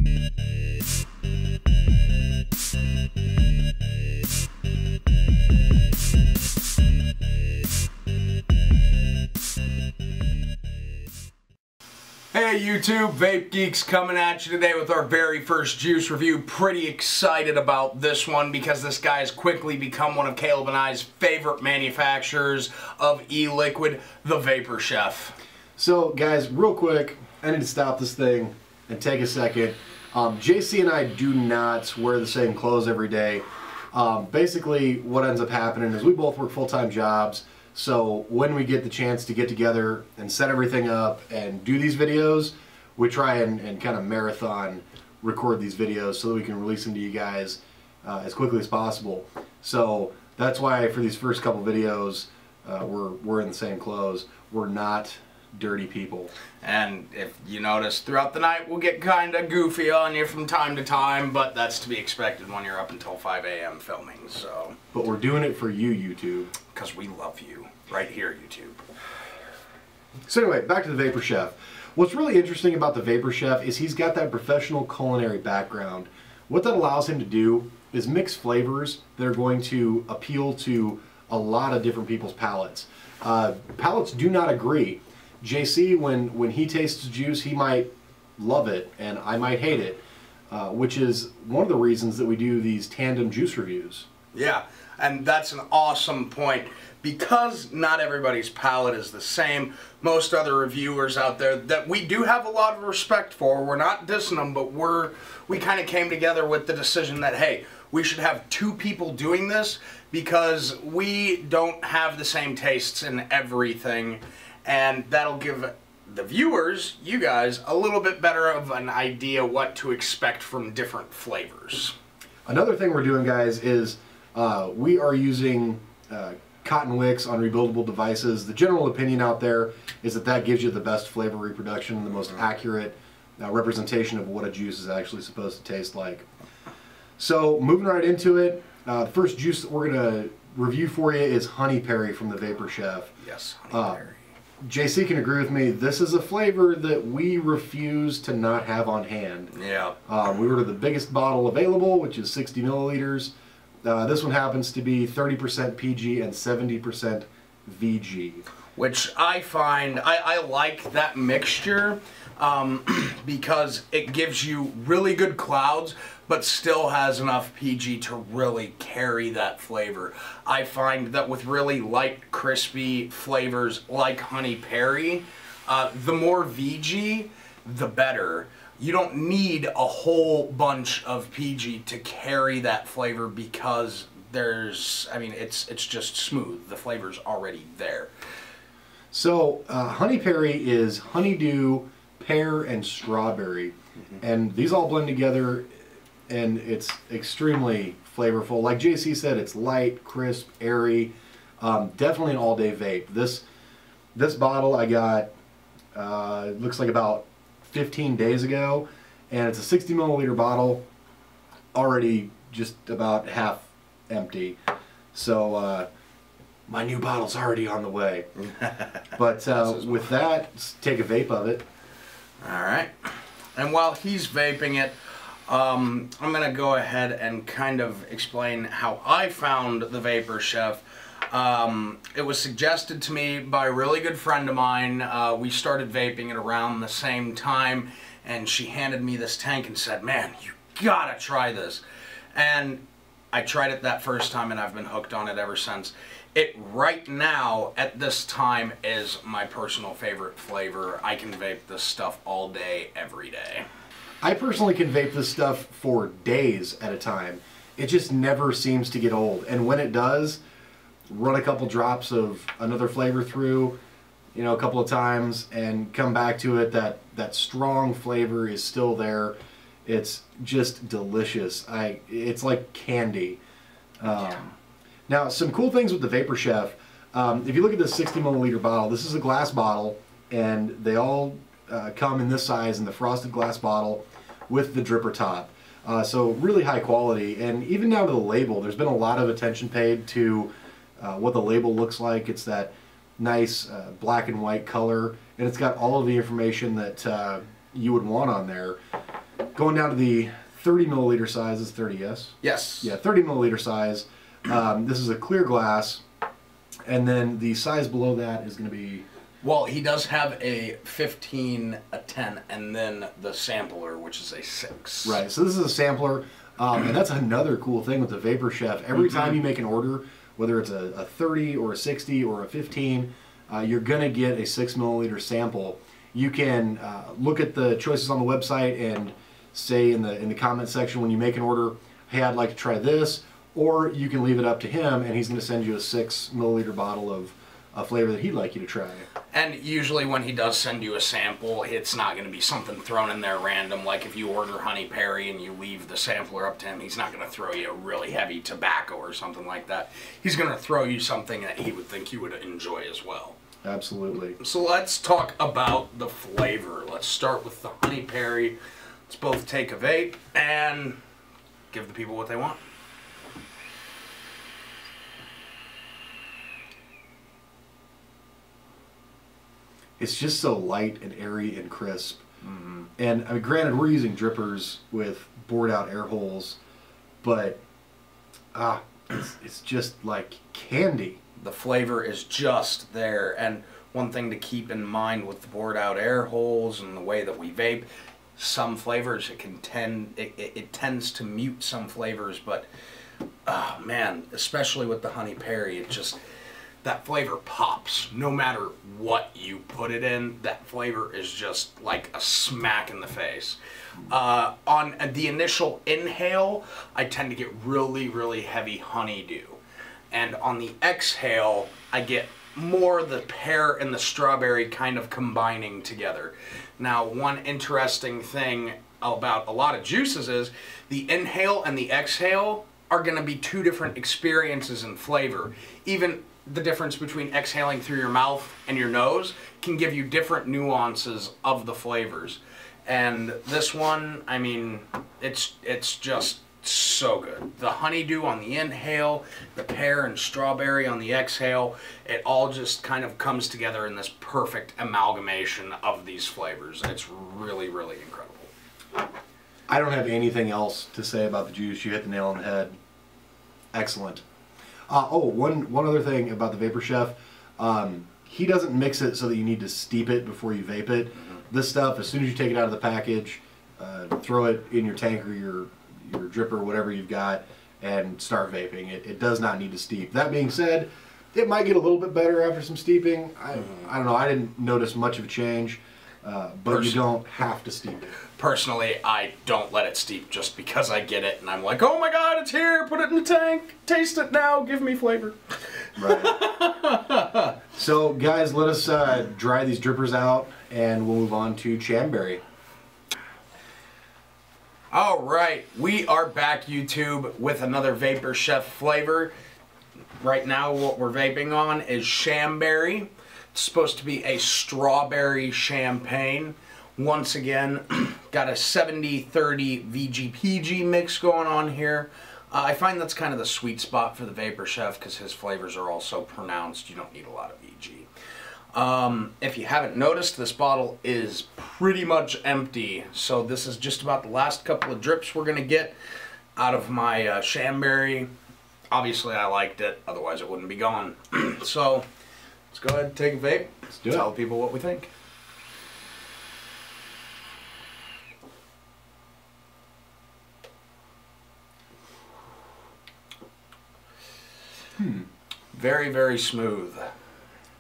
Hey YouTube, Vape Geeks coming at you today with our very first juice review. Pretty excited about this one because this guy has quickly become one of Caleb and I's favorite manufacturers of e-liquid, the Vapor Chef. So guys, real quick, I need to stop this thing and take a second. JC and I do not wear the same clothes every day. Basically what ends up happening is we both work full-time jobs. So when we get the chance to get together and set everything up and do these videos, we try and kind of marathon record these videos so that we can release them to you guys as quickly as possible. So that's why for these first couple videos we're in the same clothes. We're not dirty people. And if you notice, throughout the night we'll get kind of goofy on you from time to time, but that's to be expected when you're up until 5 a.m. filming. So. But we're doing it for you, YouTube. Because we love you. Right here, YouTube. So anyway, back to the Vapor Chef. What's really interesting about the Vapor Chef is he's got that professional culinary background. What that allows him to do is mix flavors that are going to appeal to a lot of different people's palates. Palates do not agree. JC, when he tastes juice, he might love it and I might hate it, which is one of the reasons that we do these tandem juice reviews. Yeah, and that's an awesome point. Because not everybody's palate is the same, most other reviewers out there that we do have a lot of respect for, we're not dissing them, but we kind of came together with the decision that, hey, we should have two people doing this because we don't have the same tastes in everything, and that'll give the viewers, you guys, a little bit better of an idea what to expect from different flavors. Another thing we're doing, guys, is we are using cotton wicks on rebuildable devices. The general opinion out there is that that gives you the best flavor reproduction and the most accurate representation of what a juice is actually supposed to taste like. So moving right into it, the first juice that we're going to review for you is Honey Pearry from the Vapor Chef. Yes, Honey Pearry. JC can agree with me, this is a flavor that we refuse to not have on hand. Yeah. We ordered the biggest bottle available, which is 60 milliliters. This one happens to be 30% PG and 70% VG. Which I find, I like that mixture because it gives you really good clouds, but still has enough PG to really carry that flavor. I find that with really light, crispy flavors like Honey Pearry, the more VG, the better. You don't need a whole bunch of PG to carry that flavor because there's, I mean, it's just smooth. The flavor's already there. So Honey Pearry is honeydew, pear, and strawberry. And these all blend together and it's extremely flavorful. Like JC said, it's light, crisp, airy. Definitely an all-day vape. This bottle I got, looks like about 15 days ago, and it's a 60 milliliter bottle, already just about half empty. So my new bottle's already on the way. But with that, let's take a vape of it. Alright, and while he's vaping it, I'm going to go ahead and kind of explain how I found the Vapor Chef. It was suggested to me by a really good friend of mine. We started vaping at around the same time, and she handed me this tank and said, man, you gotta try this. And I tried it that first time and I've been hooked on it ever since. It right now, at this time, is my personal favorite flavor. I can vape this stuff all day, every day. I personally can vape this stuff for days at a time. It just never seems to get old, and when it does, run a couple drops of another flavor through, you know, a couple of times and come back to it, that strong flavor is still there. It's just delicious. It's like candy. Now, some cool things with the Vapor Chef. If you look at this 60 milliliter bottle, this is a glass bottle, and they all come in this size in the frosted glass bottle with the dripper top. So really high quality, and even down to the label, there's been a lot of attention paid to what the label looks like. It's that nice black and white color, and it's got all of the information that you would want on there. going down to the 30 milliliter size. Is 30, yes? Yes. Yeah, 30 milliliter size. This is a clear glass. And then the size below that is going to be... Well, he does have a 15, a 10, and then the sampler, which is a 6. Right, so this is a sampler. And that's another cool thing with the Vapor Chef. Every time you make an order, whether it's a 30 or a 60 or a 15, you're going to get a 6 milliliter sample. You can look at the choices on the website and say in the comment section when you make an order, hey, I'd like to try this, or you can leave it up to him and he's going to send you a 6 milliliter bottle of a flavor that he'd like you to try. And usually when he does send you a sample, it's not going to be something thrown in there random. Like if you order Honey Pearry and you leave the sampler up to him, he's not going to throw you a really heavy tobacco or something like that. He's going to throw you something that he would think you would enjoy as well. Absolutely. So let's talk about the flavor. Let's start with the Honey Pearry. Let's both take a vape and give the people what they want. It's just so light and airy and crisp. And I mean, granted, we're using drippers with bored out air holes, but it's just like candy. The flavor is just there. And one thing to keep in mind with the bored out air holes and the way that we vape, some flavors it tends to mute some flavors, but oh man, especially with the Honey Pearry, it just, that flavor pops no matter what you put it in. That flavor is just like a smack in the face. On the initial inhale, I tend to get really heavy honeydew, and on the exhale I get more the pear and the strawberry kind of combining together. Now, one interesting thing about a lot of juices is the inhale and the exhale are going to be two different experiences in flavor. Even the difference between exhaling through your mouth and your nose can give you different nuances of the flavors. And this one, I mean, it's just so good. The honeydew on the inhale, the pear and strawberry on the exhale, it all just kind of comes together in this perfect amalgamation of these flavors. It's really incredible. I don't have anything else to say about the juice. You hit the nail on the head. Excellent. One other thing about the Vapor Chef. He doesn't mix it so that you need to steep it before you vape it. This stuff, as soon as you take it out of the package, throw it in your tank or your dripper, whatever you've got, and start vaping. It does not need to steep. That being said, it might get a little bit better after some steeping. I don't know. I didn't notice much of a change, but you don't have to steep it. Personally, I don't let it steep just because I get it and I'm like, oh my god, it's here, put it in the tank, taste it now, give me flavor. Right. So guys, let us dry these drippers out and we'll move on to Chamberry. Alright, we are back, YouTube, with another Vapor Chef flavor. Right now what we're vaping on is Chamberry. It's supposed to be a strawberry champagne. Once again, got a 70-30 VG-PG mix going on here. I find that's kind of the sweet spot for the Vapor Chef because his flavors are all so pronounced. You don't need a lot of VG. If you haven't noticed, this bottle is pretty much empty. So this is just about the last couple of drips we're going to get out of my Chamberry. Obviously, I liked it. Otherwise, it wouldn't be gone. So let's go ahead and take a vape. Let's do it. Tell people what we think. Very smooth.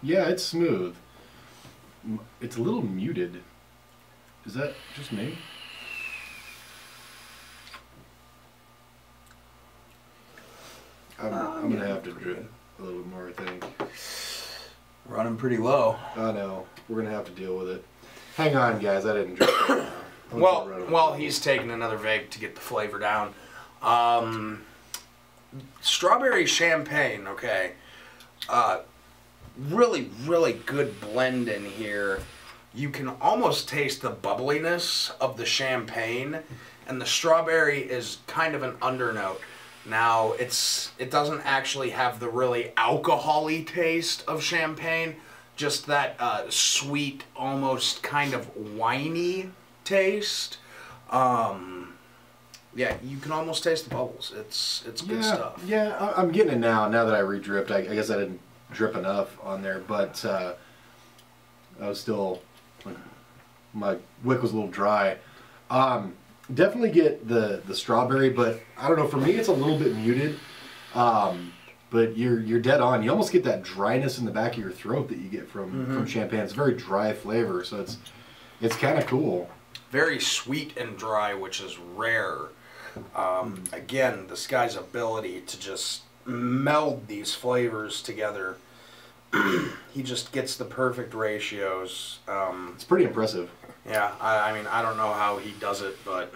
Yeah, it's smooth. It's a little muted. Is that just me? I'm gonna have to drip a little more, I think. Running pretty low. I know. We're gonna have to deal with it. Hang on, guys. I didn't drip. Well, he's taking another vape to get the flavor down. Strawberry champagne, okay. Really good blend in here. You can almost taste the bubbliness of the champagne, and the strawberry is kind of an undernote. Now, it doesn't actually have the really alcohol-y taste of champagne, just that sweet, almost kind of winey taste. Yeah, you can almost taste the bubbles. It's good stuff. Yeah, I'm getting it now. Now that I re-dripped, I guess I didn't drip enough on there, but I was still, my wick was a little dry. Definitely get the strawberry, but I don't know. For me, it's a little bit muted. But you're dead on. You almost get that dryness in the back of your throat that you get from champagne. It's a very dry flavor, so it's kind of cool. Very sweet and dry, which is rare. Again, this guy's ability to just meld these flavors together. He just gets the perfect ratios. It's pretty impressive. Yeah, I mean, I don't know how he does it, but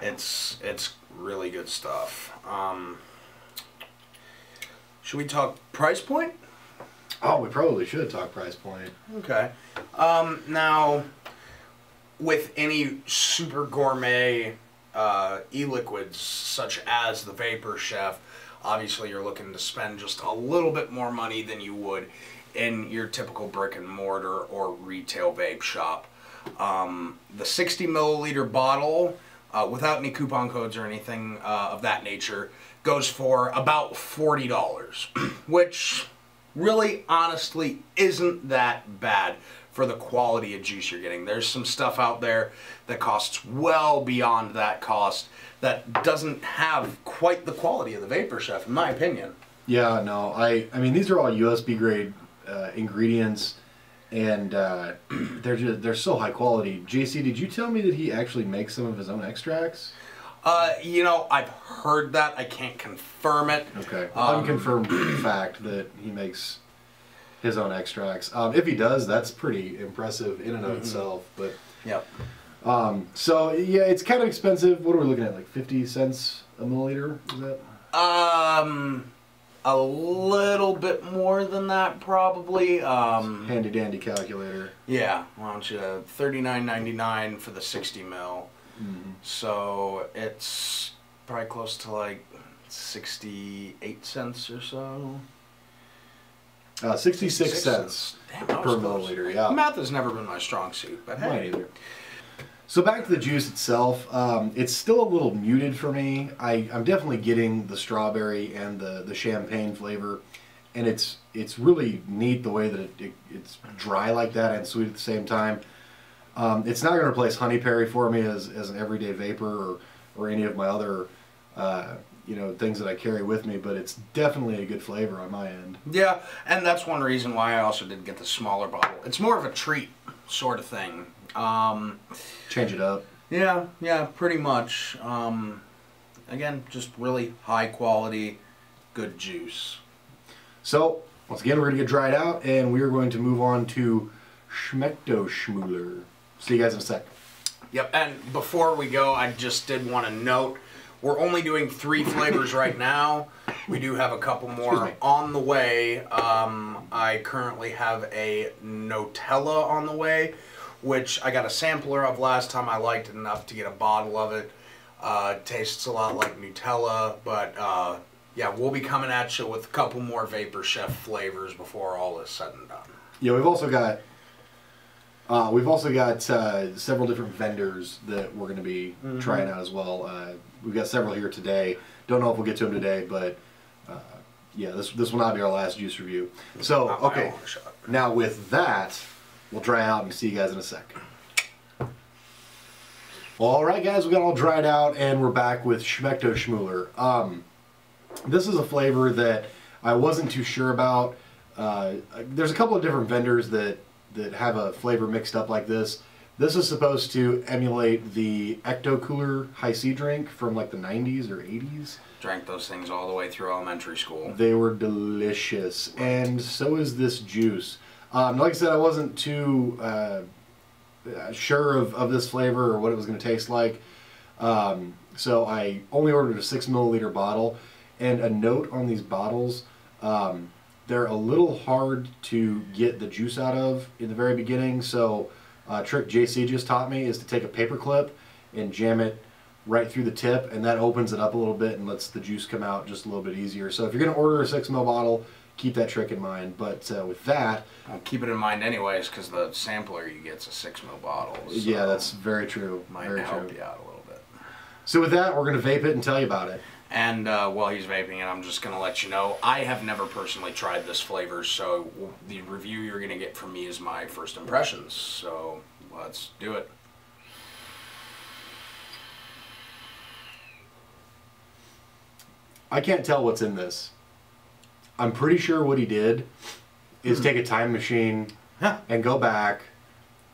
it's really good stuff. Should we talk price point? Oh, we probably should talk price point. Okay. Now, with any super gourmet e-liquids such as the Vapor Chef, obviously you're looking to spend just a little bit more money than you would in your typical brick and mortar or retail vape shop. The 60 milliliter bottle, without any coupon codes or anything of that nature, goes for about $40, which really honestly isn't that bad for the quality of juice you're getting. There's some stuff out there that costs well beyond that cost that doesn't have quite the quality of the Vapor Chef, in my opinion. Yeah, no, I mean, these are all USB grade ingredients, and they're so high quality. JC, did you tell me that he actually makes some of his own extracts? You know, I've heard that. I can't confirm it. Okay. Unconfirmed fact that he makes his own extracts. If he does, that's pretty impressive in and of itself. But yep. So yeah, it's kind of expensive. What are we looking at? Like 50 cents a milliliter? Is that? A little bit more than that, probably. Handy dandy calculator. Yeah. Why don't you $39.99 for the 60 mil. So it's probably close to like 68 cents or so. 66 cents Damn, per milliliter, yeah. Math has never been my strong suit, but hey. Mine either. So back to the juice itself, it's still a little muted for me. I'm definitely getting the strawberry and the champagne flavor, and it's really neat the way that it's dry like that and sweet at the same time. It's not going to replace Honey Pearry for me as an everyday vapor or any of my other things that I carry with me, but it's definitely a good flavor on my end. Yeah, and that's one reason why I also did get the smaller bottle. It's more of a treat sort of thing. Change it up. Yeah, pretty much. Again, just really high quality, good juice. So, once again, we're going to get dried out, and we are going to move on to Schmecto Schmooler. See you guys in a sec. Yep, and before we go, I just did want to note, we're only doing 3 flavors right now. We do have a couple more on the way. I currently have a Nutella on the way, which I got a sampler of last time. I liked it enough to get a bottle of it. Tastes a lot like Nutella, but yeah, we'll be coming at you with a couple more Vapor Chef flavors before all is said and done. Yeah, we've also got several different vendors that we're going to be trying out as well. We've got several here today. Don't know if we'll get to them today, but yeah, this will not be our last juice review. So, okay, now with that, we'll dry out and see you guys in a sec. All right, guys, we got all dried out, and we're back with Schmecto Schmooler. This is a flavor that I wasn't too sure about. There's a couple of different vendors that have a flavor mixed up like this. This is supposed to emulate the Ecto Cooler High C drink from like the 90s or 80s. Drank those things all the way through elementary school. They were delicious, and so is this juice. Like I said, I wasn't too sure of this flavor or what it was going to taste like, so I only ordered a 6 milliliter bottle. And a note on these bottles, they're a little hard to get the juice out of in the very beginning, so a trick JC just taught me is to take a paper clip and jam it right through the tip, and that opens it up a little bit and lets the juice come out just a little bit easier. So if you're going to order a 6 ml bottle, keep that trick in mind. But with that, I'll keep it in mind anyways, because the sampler you get's a 6 ml bottle. So yeah, that's very true. Might very help true. you out a little bit. So with that, we're gonna vape it and tell you about it. And while he's vaping it, I'm just going to let you know, I have never personally tried this flavor, so the review you're going to get from me is my first impressions. So let's do it. I can't tell what's in this. I'm pretty sure what he did is take a time machine and go back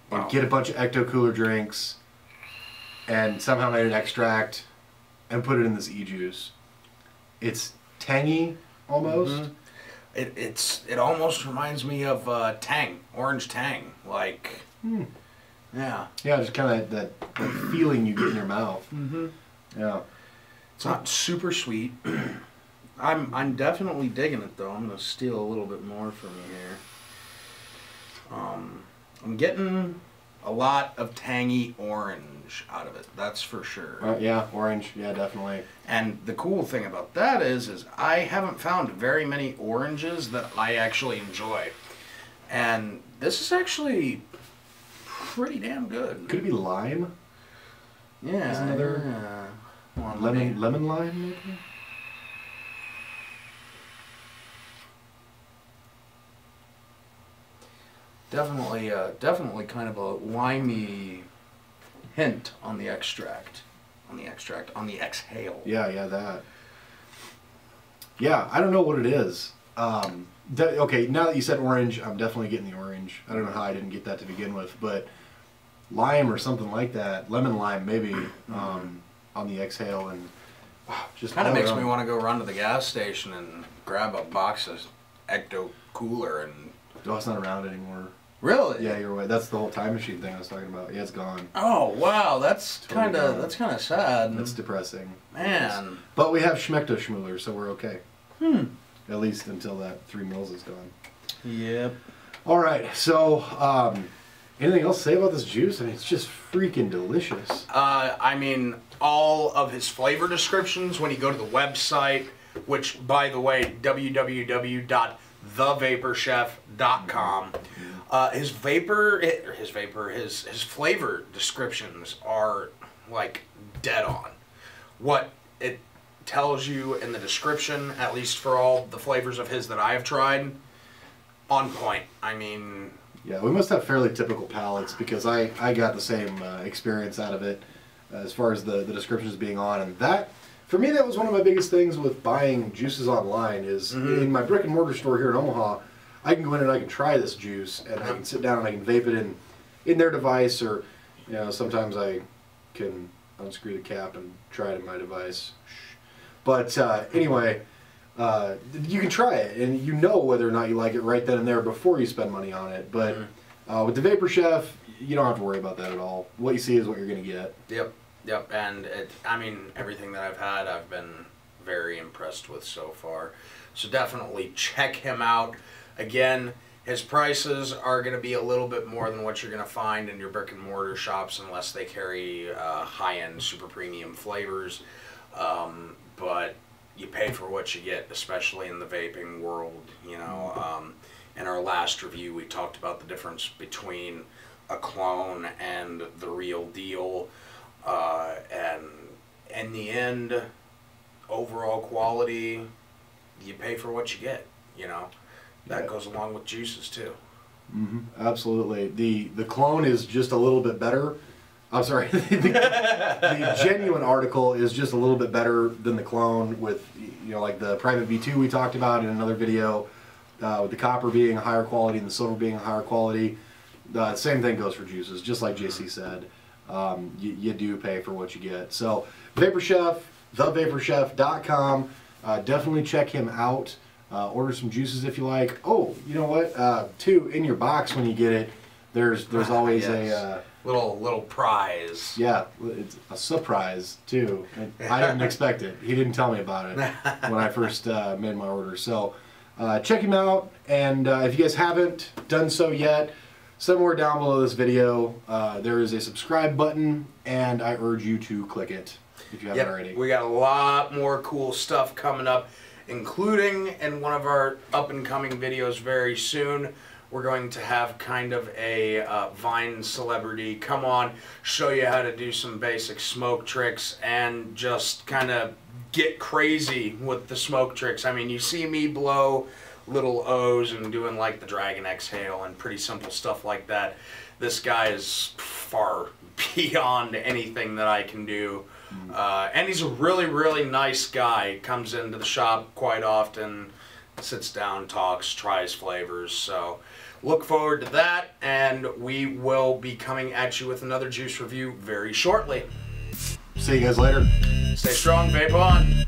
and get a bunch of Ecto Cooler drinks and somehow made an extract and put it in this e-juice. It's tangy almost. It almost reminds me of Tang, orange Tang, like yeah, just kind of that feeling you get in your mouth. Yeah, it's not super sweet. I'm definitely digging it though. I'm gonna steal a little bit more from you here. I'm getting a lot of tangy orange out of it, that's for sure. Yeah, orange, yeah, definitely. And the cool thing about that is I haven't found very many oranges that I actually enjoy. And this is actually pretty damn good. Could it be lime? Yeah. There's another lemon lime maybe? Definitely kind of a limey hint on the extract. On the exhale. Yeah, that. Yeah, I don't know what it is. Okay, now that you said orange, I'm definitely getting the orange. I don't know how I didn't get that to begin with, but lime or something like that, lemon lime maybe, on the exhale, and just kind of makes me want to go run to the gas station and grab a box of Ecto Cooler and. Oh, it's not around anymore. Really? Yeah, you're right. That's the whole time machine thing I was talking about. Yeah, it's gone. Oh wow, that's Totally kind of sad. That's depressing. Man. But we have Schmecto Schmooler, so we're okay. At least until that 3 mils is gone. Yep. All right. So, anything else to say about this juice? I mean, it's just freaking delicious. I mean, all of his flavor descriptions when you go to the website, which by the way, www.thevaporchef.com. His flavor descriptions are like dead on. What it tells you in the description, at least for all the flavors of his that I have tried, on point. I mean, yeah, we must have fairly typical palates because I got the same experience out of it as far as the descriptions being on, and that. For me, that was one of my biggest things with buying juices online is in my brick and mortar store here in Omaha, I can go in and I can try this juice and I can sit down and I can vape it in their device, or sometimes I can unscrew the cap and try it in my device. But anyway, you can try it and you know whether or not you like it right then and there before you spend money on it. But with the Vapor Chef, you don't have to worry about that at all. What you see is what you're going to get. Yep, and I mean, everything that I've had, I've been very impressed with so far. So definitely check him out. Again, his prices are going to be a little bit more than what you're going to find in your brick and mortar shops unless they carry high-end, super premium flavors. But you pay for what you get, especially in the vaping world. In our last review, we talked about the difference between a clone and the real deal. And in the end, overall quality, you pay for what you get, That goes along with juices too. Absolutely. The clone is just a little bit better. I'm sorry. the genuine article is just a little bit better than the clone with, like the Private V2 we talked about in another video, with the copper being a higher quality and the silver being a higher quality. The same thing goes for juices, just like JC said. You do pay for what you get. So, Vapor Chef, thevaporchef.com. Definitely check him out. Order some juices if you like. Oh, you know what? Too, in your box when you get it, there's always a little prize. Yeah, it's a surprise too. I didn't expect it. He didn't tell me about it when I first made my order. So, check him out. And if you guys haven't done so yet, somewhere down below this video, there is a subscribe button, and I urge you to click it if you haven't already. We got a lot more cool stuff coming up. including in one of our up-and-coming videos very soon. We're going to have kind of a Vine celebrity come on, show you how to do some basic smoke tricks, and just kind of get crazy with the smoke tricks. I mean, you see me blow little O's and doing like the dragon exhale and pretty simple stuff like that. This guy is far beyond anything that I can do. And he's a really, really nice guy. Comes into the shop quite often, sits down, talks, tries flavors. So look forward to that, and we will be coming at you with another juice review very shortly. See you guys later. Stay strong, vape on.